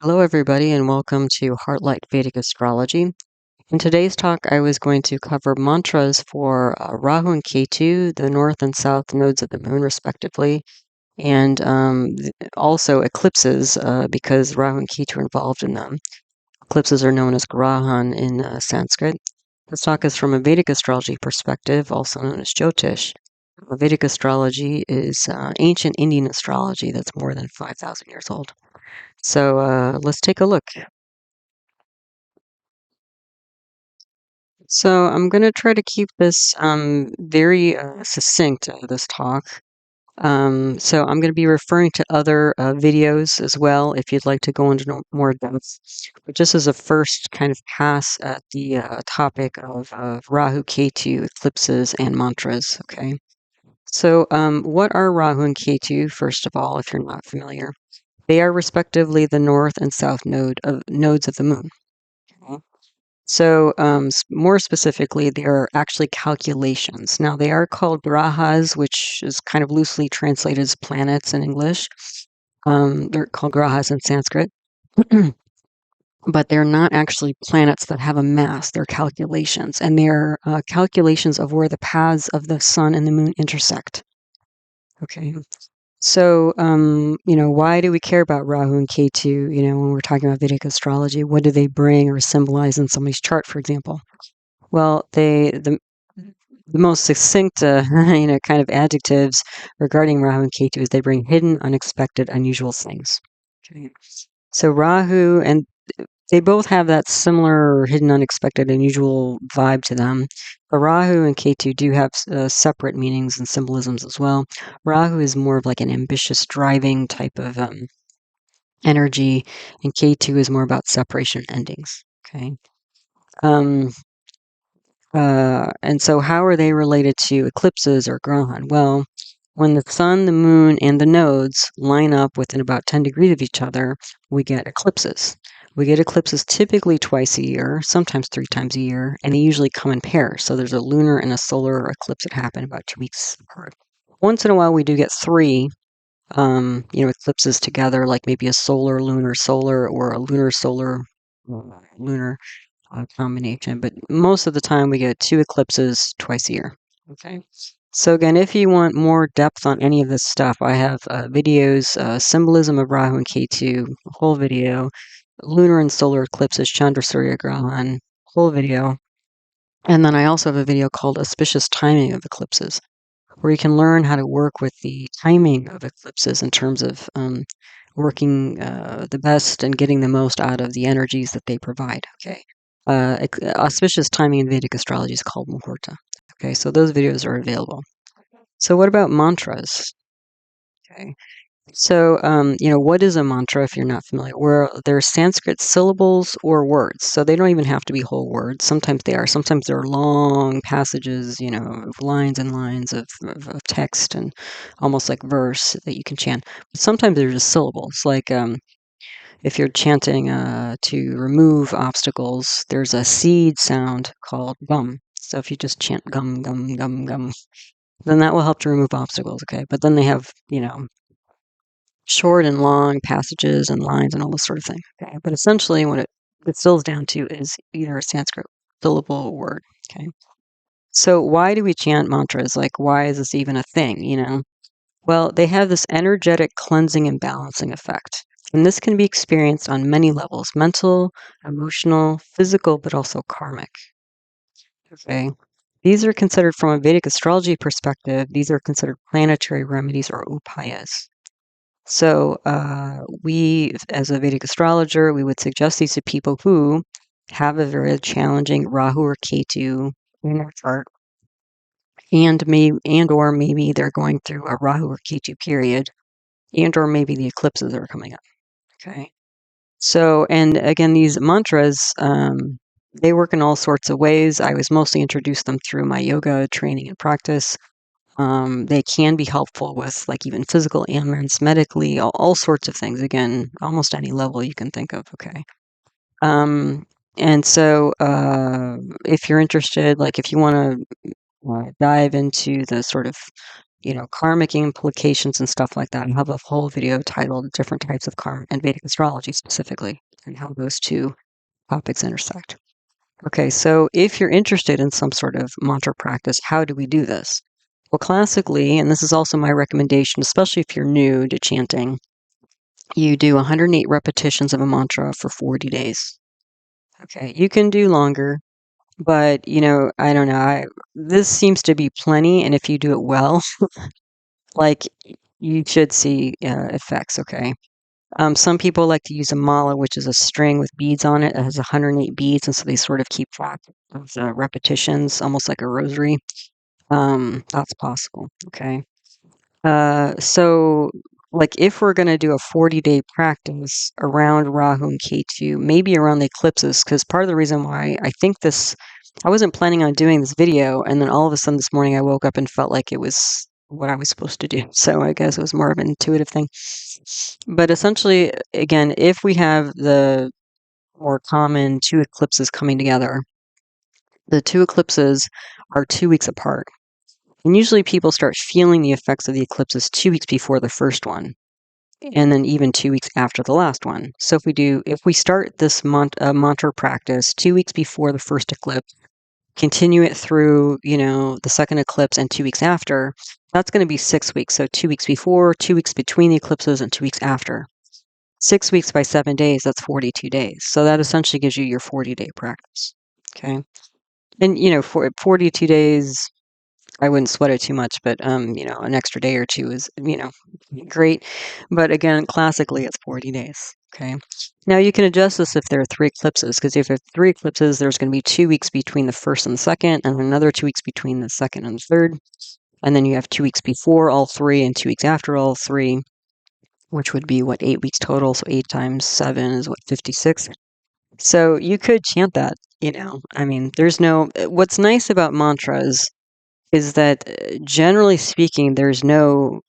Hello, everybody, and welcome to Heartlight Vedic Astrology. In today's talk, I was going to cover mantras for Rahu and Ketu, the north and south nodes of the moon, respectively, and also eclipses, because Rahu and Ketu are involved in them. Eclipses are known as Grahan in Sanskrit. This talk is from a Vedic astrology perspective, also known as Jyotish. Vedic astrology is ancient Indian astrology that's more than 5,000 years old. So let's take a look. So I'm going to try to keep this very succinct, this talk. So I'm going to be referring to other videos as well if you'd like to go into more depth. But just as a first kind of pass at the topic of Rahu, Ketu, eclipses, and mantras, okay? So what are Rahu and Ketu, first of all, if you're not familiar? They are respectively the north and south nodes of the moon. Okay? So, more specifically, they are actually calculations. Now, they are called grahas, which is kind of loosely translated as planets in English. They're called grahas in Sanskrit. But they're not actually planets that have a mass. They're calculations. And they're calculations of where the paths of the sun and the moon intersect. Okay. So, why do we care about Rahu and Ketu, when we're talking about Vedic astrology? What do they bring or symbolize in somebody's chart, for example? Well, the most succinct, kind of adjectives regarding Rahu and Ketu is they bring hidden, unexpected, unusual things. Okay. So Rahu and they both have that similar hidden, unexpected, unusual vibe to them. But Rahu and Ketu do have separate meanings and symbolisms as well. Rahu is more of like an ambitious, driving type of energy, and Ketu is more about separation endings. Okay. And so how are they related to eclipses or Grahan? Well, when the sun, the moon, and the nodes line up within about 10 degrees of each other, we get eclipses. We get eclipses typically twice a year, sometimes 3 times a year, and they usually come in pairs. So there's a lunar and a solar eclipse that happen about 2 weeks apart. Once in a while, we do get 3, eclipses together, like maybe a solar, lunar, solar, or a lunar, solar, lunar combination. But most of the time, we get 2 eclipses twice a year. Okay. So again, if you want more depth on any of this stuff, I have videos, Symbolism of Rahu and Ketu, whole video, Lunar and Solar Eclipses, Chandra Surya Grahan, whole video. And then I also have a video called Auspicious Timing of Eclipses, where you can learn how to work with the timing of eclipses in terms of working the best and getting the most out of the energies that they provide. Okay. Auspicious timing in Vedic astrology is called Muhurta. Okay, so those videos are available. So what about mantras? Okay, so what is a mantra if you're not familiar? Where they're Sanskrit syllables or words, so they don't even have to be whole words. Sometimes they are. Sometimes they're long passages, lines and lines of text and almost like verse that you can chant. But sometimes they're just syllables, like if you're chanting to remove obstacles, there's a seed sound called gum. So if you just chant gum, gum, gum, gum, then that will help to remove obstacles, okay? But then they have, short and long passages and lines and all this sort of thing, okay? But essentially what it distills down to is either a Sanskrit syllable or word, okay? So why do we chant mantras? Like, why is this even a thing, Well, they have this energetic cleansing and balancing effect. And this can be experienced on many levels: mental, emotional, physical, but also karmic. Okay. These are considered, from a Vedic astrology perspective, these are considered planetary remedies or upayas. So we, as a Vedic astrologer, we would suggest these to people who have a very challenging Rahu or Ketu in their chart, or maybe they're going through a Rahu or Ketu period, or maybe the eclipses are coming up. Okay. So, and again, these mantras, they work in all sorts of ways. I was mostly introduced them through my yoga training and practice. They can be helpful with like even physical ailments, medically, all sorts of things. Again, almost any level you can think of. Okay. And so if you're interested, like if you want to dive into the sort of karmic implications and stuff like that. I have a whole video titled Different Types of Karma and Vedic Astrology specifically, and how those two topics intersect. Okay, so if you're interested in some sort of mantra practice, how do we do this? Well, classically, and this is also my recommendation, especially if you're new to chanting, you do 108 repetitions of a mantra for 40 days. Okay, you can do longer, but I don't know. This seems to be plenty, and if you do it well, like you should see effects. Okay. Some people like to use a mala, which is a string with beads on it. It has 108 beads, and so they sort of keep track of the repetitions, almost like a rosary. That's possible. Okay. So, like, if we're going to do a 40-day practice around Rahu and Ketu, maybe around the eclipses, because part of the reason why I think this, I wasn't planning on doing this video, and then all of a sudden this morning I woke up and felt like it was what I was supposed to do. So I guess it was more of an intuitive thing. But essentially, again, if we have the more common two eclipses coming together, the two eclipses are 2 weeks apart. And usually people start feeling the effects of the eclipses 2 weeks before the first one, and then even 2 weeks after the last one. So if we start this mantra practice 2 weeks before the first eclipse, continue it through, the second eclipse and 2 weeks after, that's going to be 6 weeks. So 2 weeks before, 2 weeks between the eclipses, and 2 weeks after. 6 weeks by 7 days, that's 42 days. So that essentially gives you your 40-day practice. Okay. And, for 42 days, I wouldn't sweat it too much, but an extra day or two is, great. But again, classically, it's 40 days. Okay. Now you can adjust this if there are 3 eclipses, because if there are 3 eclipses, there's going to be 2 weeks between the first and the second, and another 2 weeks between the second and the third. And then you have 2 weeks before all 3 and 2 weeks after all 3, which would be 8 weeks total. So 8 times 7 is 56. So you could chant that, I mean, what's nice about mantras is that generally speaking, there's no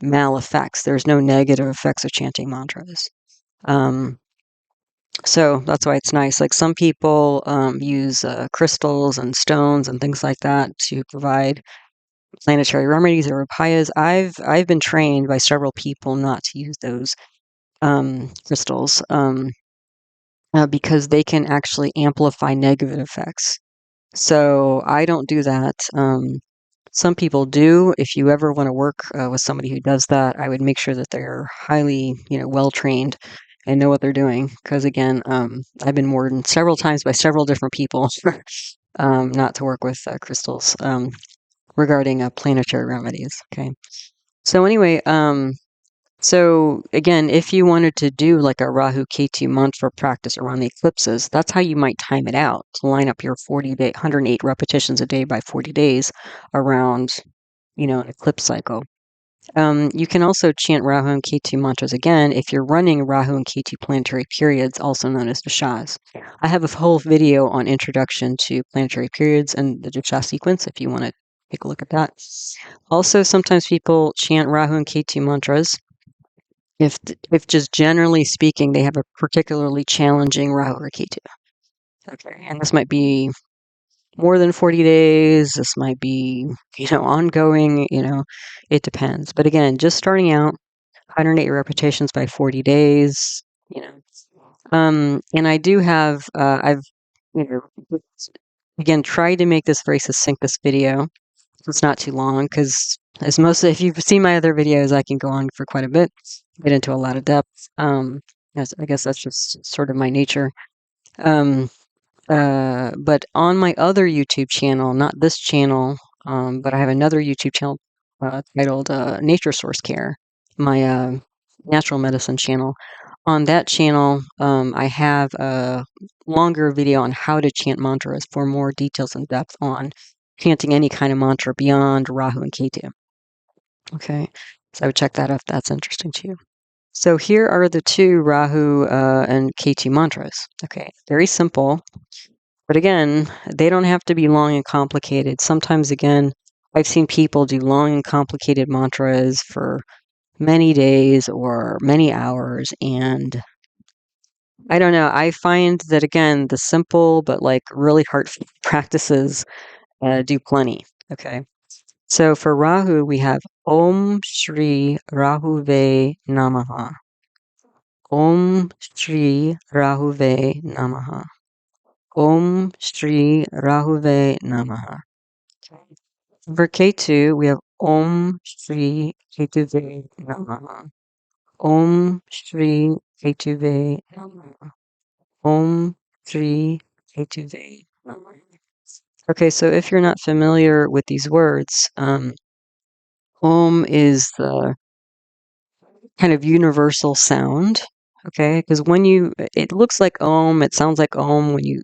mal effects. There's no negative effects of chanting mantras. So that's why it's nice. Like some people use crystals and stones and things like that to provide planetary remedies or upayas. I've been trained by several people not to use those crystals because they can actually amplify negative effects. So I don't do that. Some people do. If you ever want to work with somebody who does that, I would make sure that they're highly, well trained and know what they're doing. Because again, I've been warned several times by several different people not to work with crystals regarding planetary remedies. Okay. So anyway, so again, if you wanted to do like a Rahu Ketu mantra practice around the eclipses, that's how you might time it out to line up your 40-day, 108 repetitions a day by 40 days around, an eclipse cycle. You can also chant Rahu and Ketu mantras again if you're running Rahu and Ketu planetary periods, also known as dashas. I have a whole video on introduction to planetary periods and the dasha sequence if you want to take a look at that. Also, sometimes people chant Rahu and Ketu mantras if just generally speaking, they have a particularly challenging Rahu or Ketu. Okay, and this might be more than 40 days. This might be, ongoing, it depends. But again, just starting out, 108 repetitions by 40 days, and I do have, I've, again, tried to make this very succinct, this video. It's not too long because if you've seen my other videos, I can go on for quite a bit, get into a lot of depth. I guess that's just sort of my nature. But on my other YouTube channel, not this channel, but I have another YouTube channel titled Nature Source Care, my natural medicine channel. On that channel, I have a longer video on how to chant mantras for more details and depth on chanting any kind of mantra beyond Rahu and Ketu. Okay, so check that out if that's interesting to you. So here are the 2 Rahu and Ketu mantras. Okay, very simple. But again, they don't have to be long and complicated. Sometimes, again, I've seen people do long and complicated mantras for many days or many hours. And I don't know. I find that, again, the simple but like really heartfelt practices do plenty. Okay. So for Rahu, we have Om Shri Rahuve Namaha. Om Shri Rahuve Namaha. Om Shri Rahuve Namaha. For Ketu, we have Om Shri Ketuve Namaha. Om Shri Ketuve Namaha. Om Shri Ketuve Namaha. Okay, so if you're not familiar with these words, Om is the kind of universal sound, okay? Because it looks like Om, it sounds like Om when you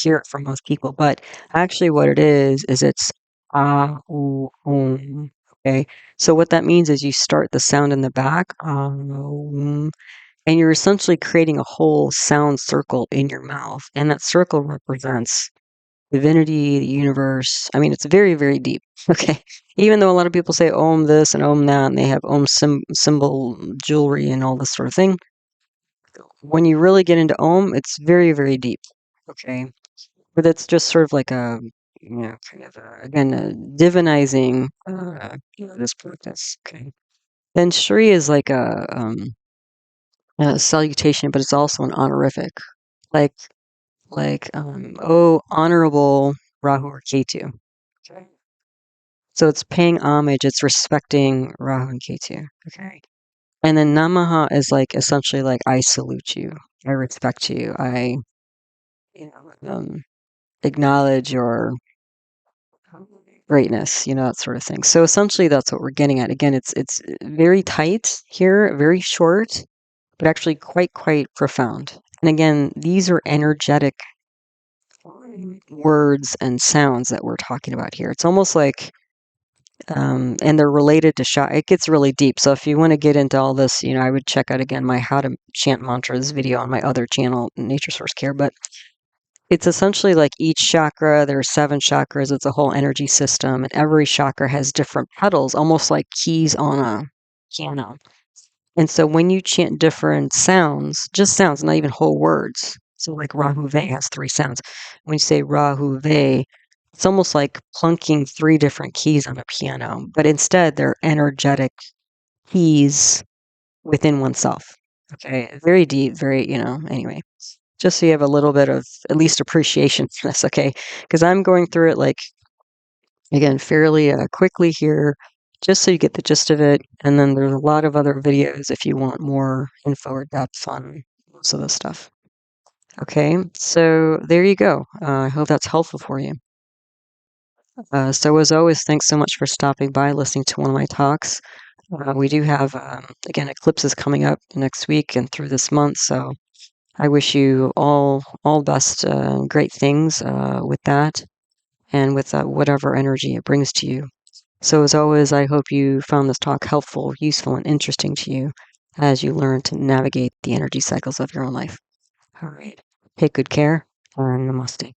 hear it from most people, but actually what it is it's Ah, U, Om, okay? So what that means is you start the sound in the back, and you're essentially creating a whole sound circle in your mouth, and that circle represents divinity, the universe. I mean, it's very, very deep. Okay. Even though a lot of people say Om this and Om that, and they have Om symbol jewelry and all this sort of thing, when you really get into Om, it's very, very deep. Okay. But it's just sort of like kind of, again, divinizing this practice. Okay. Then Shri is like a salutation, but it's also an honorific. Like, oh, honorable Rahu or Ketu. Okay. So it's paying homage, it's respecting Rahu and Ketu. Okay. And then Namaha is like essentially like I salute you, I respect you, I acknowledge your greatness, that sort of thing. So essentially that's what we're getting at. Again, it's very tight here, very short, but actually quite profound. And again, these are energetic words and sounds that we're talking about here. It's almost like and they're related to it gets really deep. So if you want to get into all this, I would check out again my How to Chant Mantras video on my other channel, Nature Source Care. But it's essentially like each chakra, there are 7 chakras, it's a whole energy system, and every chakra has different pedals, almost like keys on a piano. And so when you chant different sounds, just sounds, not even whole words. So like Rahu Ve has 3 sounds. When you say Rahu Ve, it's almost like plunking 3 different keys on a piano, but instead they're energetic keys within oneself. Okay, very deep, very, anyway, just so you have a little bit of at least appreciation for this, okay? Because I'm going through it like, again, fairly quickly here, just so you get the gist of it. And then there's a lot of other videos if you want more info or depth on most of this stuff. Okay, so there you go. I hope that's helpful for you. So as always, thanks so much for stopping by, listening to one of my talks. We do have, again, eclipses coming up next week and through this month, so I wish you all best, great things with that and with whatever energy it brings to you. So as always, I hope you found this talk helpful, useful, and interesting to you as you learn to navigate the energy cycles of your own life. All right. Take good care and namaste.